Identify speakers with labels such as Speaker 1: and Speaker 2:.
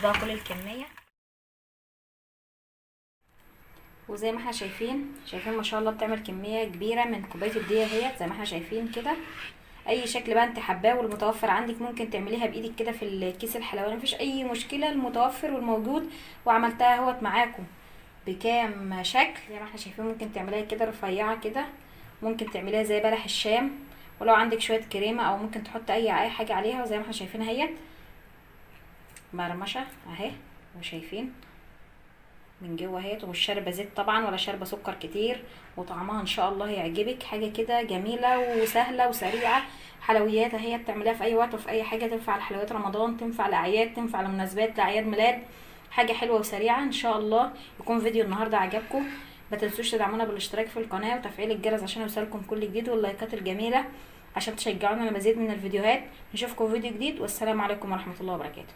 Speaker 1: بقى كل الكميه. وزي ما احنا شايفين ما شاء الله بتعمل كميه كبيره من كوبايه الدقيق اهيت زي ما احنا شايفين كده. اي شكل بقى انت حباه والمتوفر عندك ممكن تعمليها بايدك كده في الكيس الحلواني، مفيش اي مشكله، المتوفر والموجود. وعملتها اهوت معاكم بكام شكل زي ما احنا شايفين. ممكن تعمليها كده رفيعه كده، ممكن تعمليها زي بلح الشام، ولو عندك شويه كريمه او ممكن تحط اي حاجه عليها. وزي ما احنا شايفين اهيت مرمشه اهي، وشايفين من جوه اهيت، ومش شاربه زيت طبعا ولا شاربه سكر كتير. وطعمها ان شاء الله هيعجبك، حاجه كده جميله وسهله وسريعه. حلويات اهي بتعمليها في اي وقت وفي اي حاجه، تنفع لحلويات رمضان، تنفع لاعياد، تنفع لمناسبات، لاعياد ميلاد. حاجه حلوه وسريعه. ان شاء الله يكون فيديو النهارده عجبكم. ما تنسوش تدعمونا بالاشتراك في القناه وتفعيل الجرس عشان يوصلكم كل جديد، واللايكات الجميله عشان تشجعونا لمزيد من الفيديوهات. نشوفكم في فيديو جديد، والسلام عليكم ورحمه الله وبركاته.